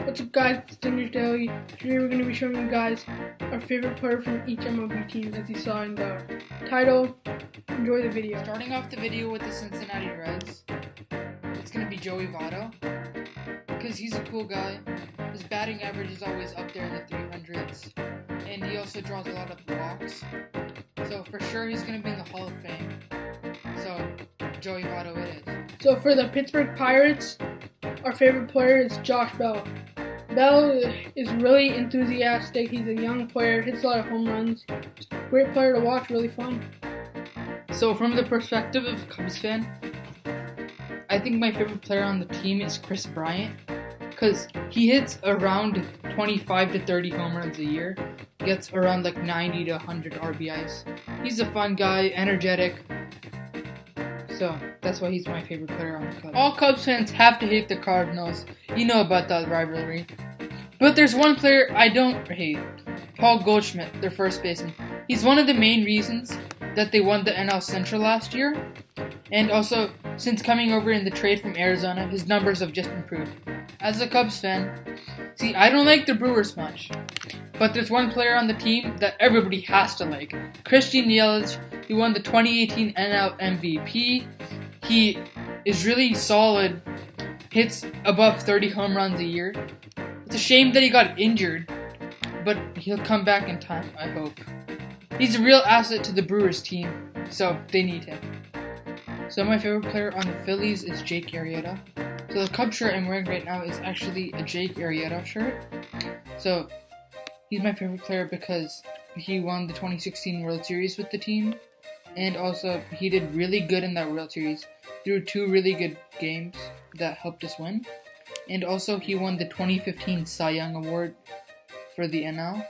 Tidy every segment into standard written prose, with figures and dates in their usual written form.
What's up guys, it's Dinger's Daily. Today we're going to be showing you guys our favorite player from each MLB team as you saw in the title. Enjoy the video. Starting off the video with the Cincinnati Reds, it's going to be Joey Votto, because he's a cool guy. His batting average is always up there in the 300s, and he also draws a lot of walks. So for sure he's going to be in the Hall of Fame. So Joey Votto it is. So for the Pittsburgh Pirates, our favorite player is Josh Bell. Bell is really enthusiastic. He's a young player, hits a lot of home runs. Great player to watch, really fun. So from the perspective of a Cubs fan, I think my favorite player on the team is Kris Bryant, because he hits around 25 to 30 home runs a year, gets around like 90 to 100 RBIs. He's a fun guy, energetic, so that's why he's my favorite player on the Cubs. All Cubs fans have to hate the Cardinals. You know about that rivalry. But there's one player I don't hate. Paul Goldschmidt, their first baseman. He's one of the main reasons that they won the NL Central last year. And also, since coming over in the trade from Arizona, his numbers have just improved. As a Cubs fan, see, I don't like the Brewers much. But there's one player on the team that everybody has to like. Christian Yelich. He won the 2018 NL MVP. He is really solid. Hits above 30 home runs a year. It's a shame that he got injured, but he'll come back in time, I hope. He's a real asset to the Brewers team, so they need him. So my favorite player on the Phillies is Jake Arrieta. So the Cubs shirt I'm wearing right now is actually a Jake Arrieta shirt. So he's my favorite player because he won the 2016 World Series with the team, and also he did really good in that World Series through 2 really good games that helped us win. And also he won the 2015 Cy Young Award for the NL.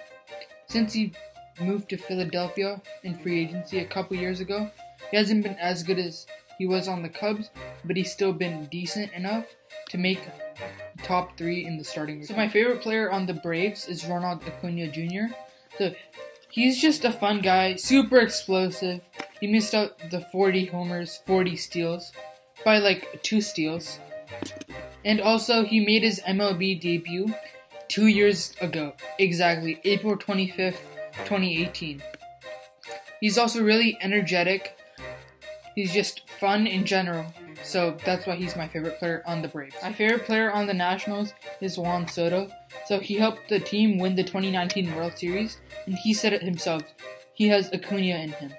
Since he moved to Philadelphia in free agency a couple years ago, he hasn't been as good as he was on the Cubs, but he's still been decent enough to make top 3 in the starting. So my favorite player on the Braves is Ronald Acuna Jr. So he's just a fun guy, super explosive. He missed out the 40 homers, 40 steals by like 2 steals. And also he made his MLB debut 2 years ago, exactly April 25th, 2018. He's also really energetic. He's just fun in general. So that's why he's my favorite player on the Braves. My favorite player on the Nationals is Juan Soto. So he helped the team win the 2019 World Series, and he said it himself. He has Acuna in him.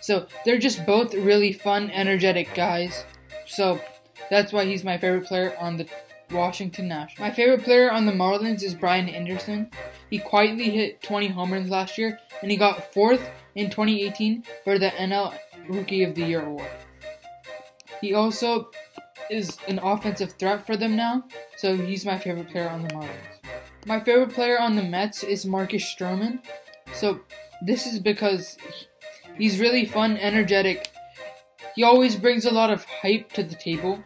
So they're just both really fun, energetic guys. So that's why he's my favorite player on the Washington Nationals. My favorite player on the Marlins is Brian Anderson. He quietly hit 20 home runs last year, and he got 4th in 2018 for the NL Rookie of the Year award. He also is an offensive threat for them now, so he's my favorite player on the Marlins. My favorite player on the Mets is Marcus Stroman. So this is because he's really fun, energetic. He always brings a lot of hype to the table.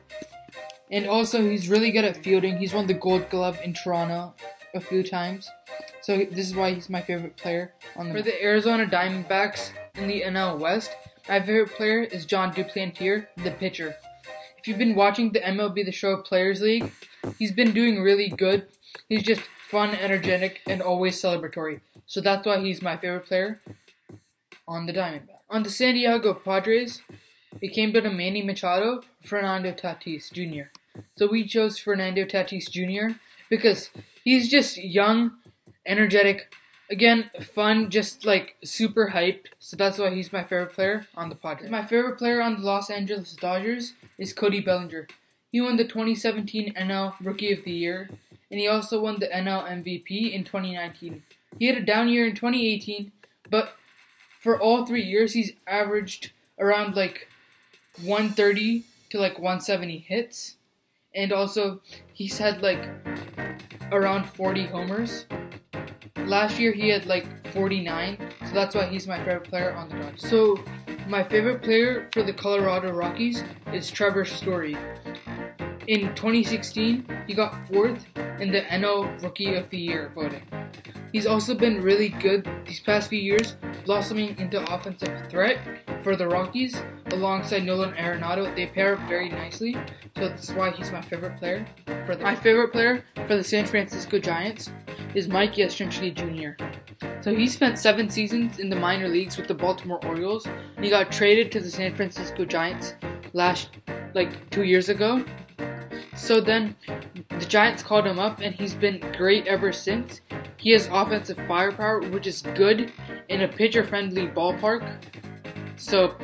And also he's really good at fielding. He's won the Gold Glove in Toronto a few times. So this is why he's my favorite player on the Mets. For the Arizona Diamondbacks in the NL West, my favorite player is John Duplantier, the pitcher. If you've been watching the MLB The Show Players League, he's been doing really good. He's just fun, energetic, and always celebratory. So that's why he's my favorite player on the Diamondbacks. On the San Diego Padres, it came down to Manny Machado, Fernando Tatis Jr. So we chose Fernando Tatis Jr. because he's just young, energetic, again, fun, just like super hyped. So that's why he's my favorite player on the Padres. My favorite player on the Los Angeles Dodgers is Cody Bellinger. He won the 2017 NL Rookie of the Year, and he also won the NL MVP in 2019. He had a down year in 2018, but for all 3 years, he's averaged around like 130 to like 170 hits. And also, he's had like around 40 homers. Last year, he had like 49. So that's why he's my favorite player on the Dodgers. So my favorite player for the Colorado Rockies is Trevor Story. In 2016, he got 4th in the NL Rookie of the Year voting. He's also been really good these past few years, blossoming into offensive threat for the Rockies, alongside Nolan Arenado. They pair up very nicely, so that's why he's my favorite player. My favorite player for the San Francisco Giants is Mike Yastrzemski Jr. So he spent 7 seasons in the minor leagues with the Baltimore Orioles, and he got traded to the San Francisco Giants 2 years ago. So then the Giants called him up, and he's been great ever since. He has offensive firepower, which is good in a pitcher-friendly ballpark. So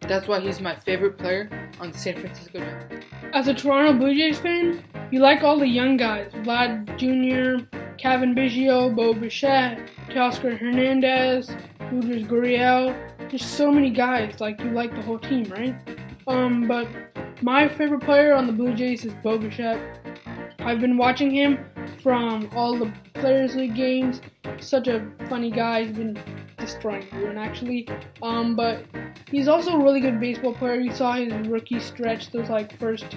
that's why he's my favorite player on the San Francisco Giants. As a Toronto Blue Jays fan, you like all the young guys. Vlad Jr., Kevin Biggio, Bo Bichette, Teoscar Hernandez, Lourdes Gurriel. There's so many guys. You like the whole team, right? But my favorite player on the Blue Jays is Bo Bichette. I've been watching him from all the Players League games. Such a funny guy. He's been destroying everyone, actually. But he's also a really good baseball player. You saw his rookie stretch, those first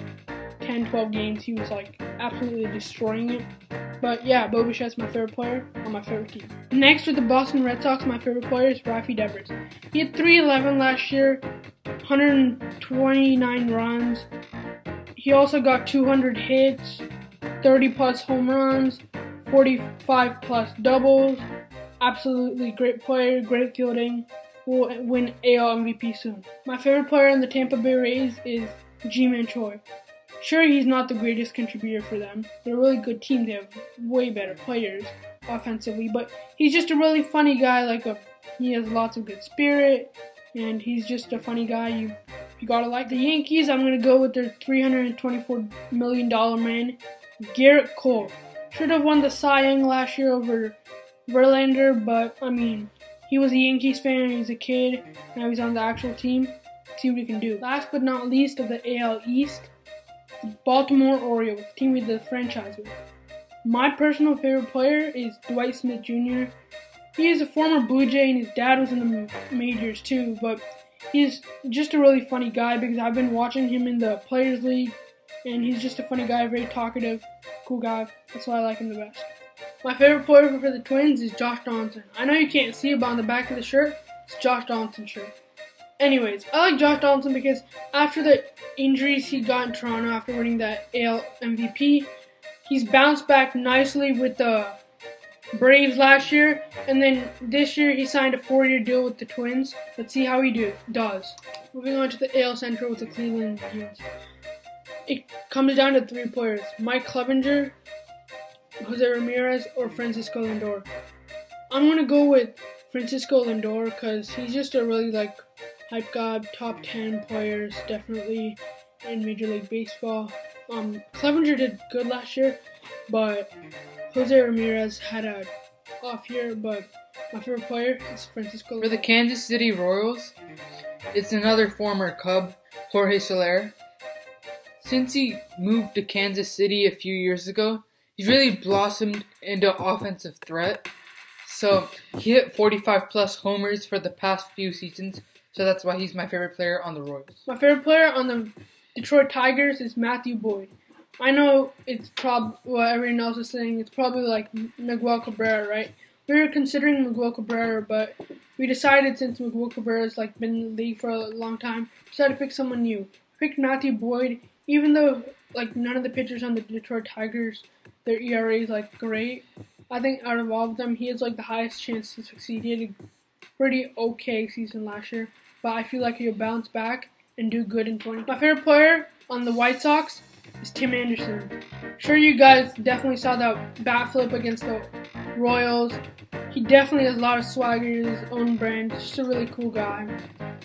10, 12 games. He was absolutely destroying it. But yeah, Bo Bichette's my favorite player on my favorite team. Next, with the Boston Red Sox, my favorite player is Rafi Devers. He had 311 last year, 129 runs. He also got 200 hits, 30 plus home runs, 45 plus doubles. Absolutely great player, great fielding. Will win AL MVP soon. My favorite player in the Tampa Bay Rays is Ji-Man Choi. Sure, he's not the greatest contributor for them. They're a really good team. They have way better players offensively, but he's just a really funny guy. He has lots of good spirit, and he's just a funny guy. You gotta like. The Yankees, I'm gonna go with their $324 million man, Garrett Cole. Should have won the Cy Young last year over Verlander, but he was a Yankees fan. He's a kid. Now he's on the actual team. See what he can do. Last but not least of the AL East, the Baltimore Orioles, the team with the franchise with. My personal favorite player is Dwight Smith Jr. He is a former Blue Jay, and his dad was in the majors too, but he's just a really funny guy because I've been watching him in the Players League, and he's just a funny guy, very talkative, cool guy. That's why I like him the best. My favorite player for the Twins is Josh Donaldson. I know you can't see it, but on the back of the shirt, it's Josh Donaldson's shirt. Anyways, I like Josh Donaldson because after the injuries he got in Toronto after winning that AL MVP, he's bounced back nicely with the Braves last year, and then this year he signed a 4-year deal with the Twins. Let's see how he does. Moving on to the AL Central with the Cleveland Indians. It comes down to 3 players: Mike Clevinger, Jose Ramirez, or Francisco Lindor. I'm going to go with Francisco Lindor because he's just a really hype guy, top 10 players definitely in Major League Baseball. Clevinger did good last year, but Jose Ramirez had a off year, but my favorite player is Francisco Lindor. For the Kansas City Royals, it's another former Cub, Jorge Soler. Since he moved to Kansas City a few years ago, he's really blossomed into offensive threat. So he hit 45 plus homers for the past few seasons. So that's why he's my favorite player on the Royals. My favorite player on the Detroit Tigers is Matthew Boyd. I know it's what everyone else is saying. It's probably Miguel Cabrera, right? We were considering Miguel Cabrera, but we decided since Miguel Cabrera's been in the league for a long time, decided to pick someone new. Picked Matthew Boyd, even though none of the pitchers on the Detroit Tigers, their ERA is great. I think out of all of them, he has the highest chance to succeed. He had a pretty okay season last year, but I feel like he'll bounce back and do good in 20. My favorite player on the White Sox is Tim Anderson. Sure, you guys definitely saw that bat flip against the Royals. He definitely has a lot of swagger, his own brand. Just a really cool guy.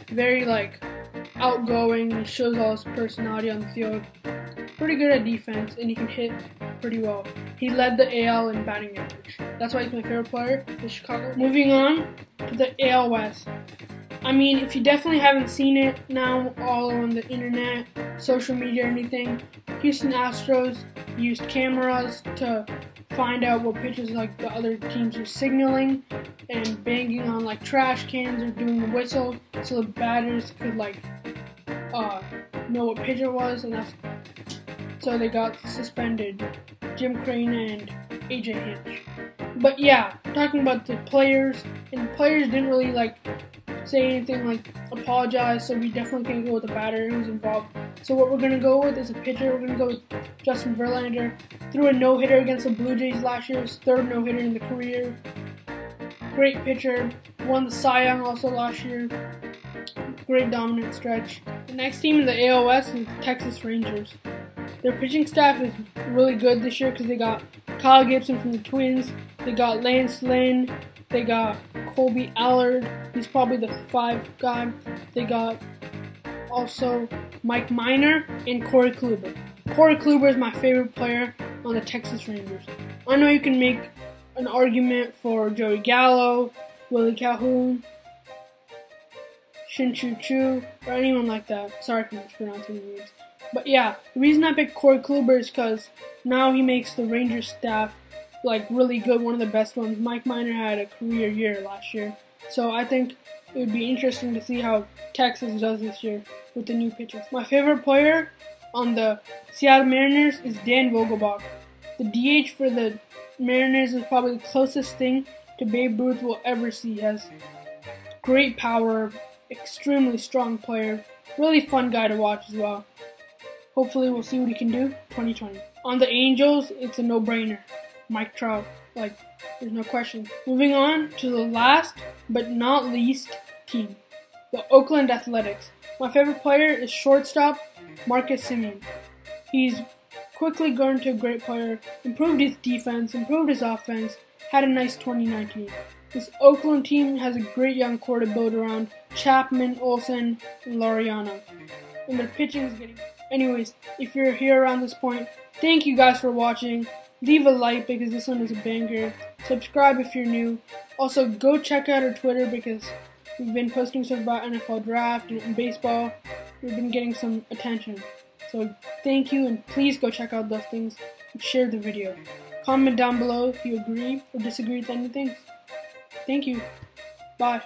Very outgoing. He shows all his personality on the field. Pretty good at defense, and he can hit pretty well. He led the AL in batting average. That's why he's my favorite player in Chicago. Moving on to the AL West. If you definitely haven't seen it now all on the internet, social media, or anything, Houston Astros used cameras to find out what pitches the other teams are signaling and banging on trash cans or doing the whistle so the batters could know what pitch it was, and so they got suspended, Jim Crane and AJ Hinch. But yeah, talking about the players, and the players didn't really say anything like apologize, so we definitely can't go with the batter who's involved. So what we're going to go with is a pitcher. We're going to go with Justin Verlander. Threw a no-hitter against the Blue Jays last year, his third no-hitter in the career. Great pitcher, won the Cy Young also last year. Great dominant stretch. The next team in the AL West is the Texas Rangers. Their pitching staff is really good this year because they got Kyle Gibson from the Twins, they got Lance Lynn, they got Colby Allard, he's probably the 5 guy, they got also Mike Minor and Corey Kluber. Corey Kluber is my favorite player on the Texas Rangers. I know you can make an argument for Joey Gallo, Willie Calhoun, Shin Chu Chu, or anyone like that. Sorry for mispronouncing the names. But yeah, the reason I picked Corey Kluber is because now he makes the Rangers staff like really good, one of the best ones. Mike Minor had a career year last year. So I think it would be interesting to see how Texas does this year with the new pitchers. My favorite player on the Seattle Mariners is Dan Vogelbach. The DH for the Mariners is probably the closest thing to Babe Ruth will ever see. He has great power, extremely strong player, really fun guy to watch as well. Hopefully we'll see what he can do 2020. On the Angels, it's a no-brainer. Mike Trout, like, there's no question. Moving on to the last but not least team, the Oakland Athletics. My favorite player is shortstop Marcus Semien. He's quickly grown to a great player, improved his defense, improved his offense, had a nice 2019. This Oakland team has a great young core to build around Chapman, Olsen, and Laureano. And their pitching is getting... Anyways, if you're here around this point, thank you guys for watching. Leave a like because this one is a banger. Subscribe if you're new. Also, go check out our Twitter because we've been posting stuff about NFL draft and baseball. We've been getting some attention. So thank you, and please go check out those things and share the video. Comment down below if you agree or disagree with anything. Thank you. Bye.